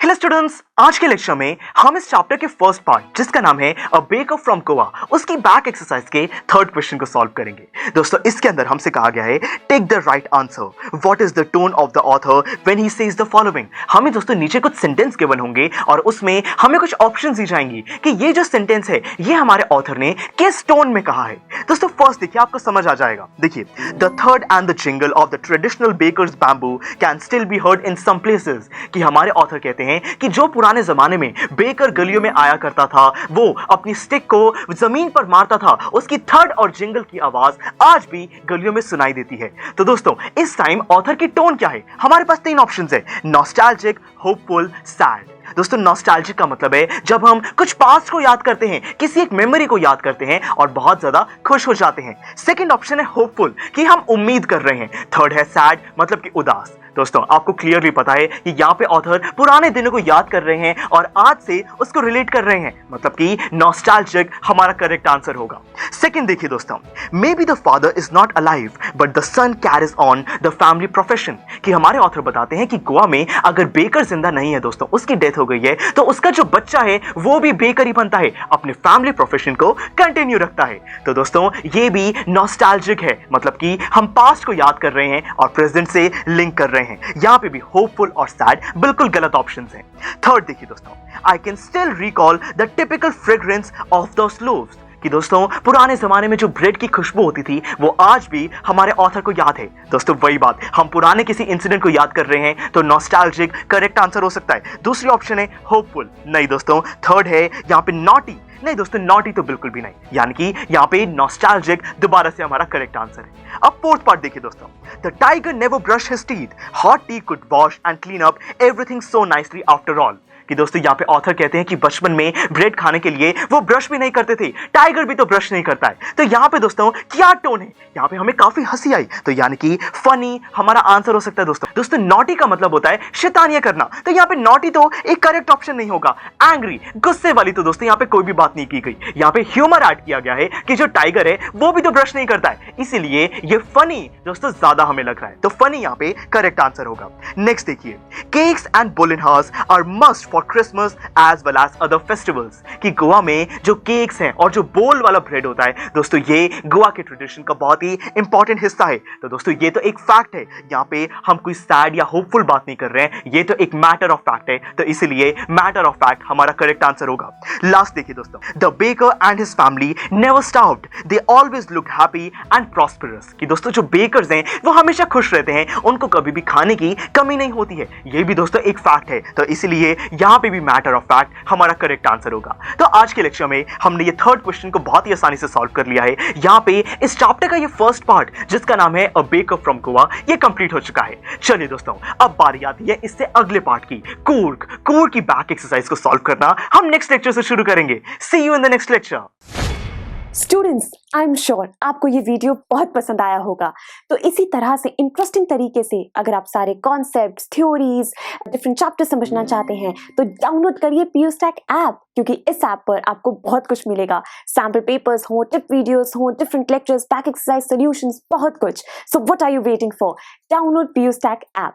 Hello students, आज के lecture में हम इस चैप्टर के फर्स्ट पार्ट जिसका नाम है अ बेकर फ्रॉम गोवा उसकी बैक एक्सरसाइज के थर्ड क्वेश्चन को सॉल्व करेंगे। दोस्तों, इसके अंदर हमसे कहा गया है take the right answer, what is the tone of the author when he says the following. हमें दोस्तों नीचे कुछ सेंटेंस गिवन होंगे और उसमें हमें कुछ ऑप्शंस दी जाएंगी कि ये जो सेंटेंस है ये हमारे ऑथर ने किस टोन में कहा है। दोस्तों फर्स्ट देखिए, आपको समझ आ जाएगा। देखिए, the third and the jingle of the traditional bakers bamboo can still be heard in some places. कि हमारे ऑथर कहते हैं कि जो पुराने जमाने में बेकर गलियों में आया करता था, वो अपनी स्टिक को जमीन पर मारता था, उसकी थर्ड और जिंगल की आवाज आज भी गलियों में सुनाई देती है। तो दोस्तों इस टाइम ऑथर की टोन क्या है? हमारे पास तीन ऑप्शंस है, नॉस्टैल्जिक, होपफुल, सैड। दोस्तों नॉस्टैल्जिक का मतलब है जब हम कुछ पास्ट को याद करते हैं, किसी एक मेमोरी को याद करते हैं और बहुत ज्यादा खुश हो जाते हैं। सेकंड ऑप्शन है होपफुल, कि हम उम्मीद कर रहे हैं। थर्ड है सैड, मतलब कि उदास। दोस्तों आपको क्लियरली पता है कि यहाँ पे ऑथर पुराने दिनों को याद कर रहे हैं और आज से उसको रिलेट कर रहे हैं, मतलब कि नॉस्टैल्जिक हमारा करेक्ट आंसर होगा। सेकंड देखिए दोस्तों, may be the father is not alive but the son carries on the family profession. कि हमारे ऑथर बताते हैं कि गोवा में अगर बेकर जिंदा नहीं है दोस्तों, उसकी डेथ हो गई है, तो उसका जो बच्चा है वो भी बेकर ही बनता है, अपने फैमिली प्रोफेशन को कंटिन्यू रखता है। तो दोस्तों ये भी नॉस्टैल्जिक है, मतलब कि हम पास्ट को याद कर रहे हैं और प्रेजेंट से लिंक कर रहे हैं। यहां पे भी होपफुल और सैड बिल्कुल गलत ऑप्शंस हैं। थर्ड देखिए दोस्तों, I can still recall the typical fragrance of those loaves. कि दोस्तों पुराने जमाने में जो ब्रेड की खुशबू होती थी वो आज भी हमारे ऑथर को याद है। दोस्तों वही बात, हम पुराने किसी इंसिडेंट को याद कर रहे हैं तो नॉस्टैल्जिक करेक्ट आंसर हो सकता है। दूसरी ऑप्शन है होपफुल, नहीं दोस्तों। थर्ड है यहाँ पे नॉटी, नहीं दोस्तों नॉटी तो बिल्कुल भी नहीं, यानी कि यहाँ पे नॉस्टैल्जिक दोबारा से हमारा करेक्ट आंसर है। अब फोर्थ पार्ट देखिए दोस्तों, the tiger never brush his teeth, hot T could wash and clean up everything so nicely after all. कि दोस्तों यहाँ पे ऑथर कहते हैं कि बचपन में ब्रेड खाने के लिए वो ब्रश भी नहीं करते थे, टाइगर भी तो ब्रश नहीं करता है। तो यहाँ पे दोस्तों क्या टोन है? यहाँ पे हमें काफी हंसी आई, तो यानी कि फनी हमारा आंसर हो सकता है। दोस्तों नॉटी का मतलब होता है शैतानियां करना, तो यहाँ पे नॉटी तो एक करेक्ट ऑप्शन नहीं होगा। एंग्री, गुस्से वाली, तो दोस्तों यहाँ पे कोई भी बात नहीं की गई। यहाँ पे ह्यूमर ऐड किया गया है कि जो टाइगर है वो भी तो ब्रश नहीं करता है, इसीलिए ये फनी दोस्तों ज्यादा हमें लग रहा है, तो फनी यहाँ पे करेक्ट आंसर होगा। नेक्स्ट देखिए, cakes and bolinhas are must for Christmas as well as other festivals. कि गोवा में जो केक्स हैं और जो बोल वाला ब्रेड होता है दोस्तों, ये गोवा के ट्रेडिशन का बहुत ही इंपॉर्टेंट हिस्सा है। तो दोस्तों ये तो एक फैक्ट है, यहाँ पे हम कोई सैड या होपफुल बात नहीं कर रहे हैं, ये तो एक मैटर ऑफ फैक्ट है, तो इसलिए मैटर ऑफ फैक्ट हमारा करेक्ट आंसर होगा। लास्ट देखिए दोस्तों, the baker and his family never starved, they always look happy and prosperous. कि दोस्तों जो बेकर्स हैं वो हमेशा खुश रहते हैं, उनको कभी भी खाने की कमी नहीं होती है, ये भी दोस्तों एक फैक्ट है, तो इसलिए यहाँ पे भी मैटर ऑफ फैक्ट हमारा करेक्ट आंसर होगा। तो आज के लेक्चर में हमने ये थर्ड क्वेश्चन को बहुत ही आसानी से सॉल्व कर लिया है। यहाँ पे इस चैप्टर का ये फर्स्ट पार्ट जिसका नाम है अ बेकर फ्रॉम गोवा, ये कंप्लीट हो चुका है। चलिए दोस्तों अब बारी आती है इससे अगले पार्ट की, कोर की बैक एक्सरसाइज को सॉल्व करना। हम नेक्स्ट लेक्चर से शुरू करेंगे। See you in the next lecture. Students, I am sure आपको ये वीडियो बहुत पसंद आया होगा। तो इसी तरह से इंटरेस्टिंग तरीके से अगर आप सारे कॉन्सेप्ट्स, थ्योरीज, डिफरेंट चैप्टर समझना चाहते हैं तो डाउनलोड करिए PUSTAC ऐप, क्योंकि इस ऐप पर आपको बहुत कुछ मिलेगा। सैम्पल पेपर्स हो, टिप वीडियोस हो, different lectures, back exercise solutions, बहुत कुछ। So what are you waiting for? Download PUSTAC app.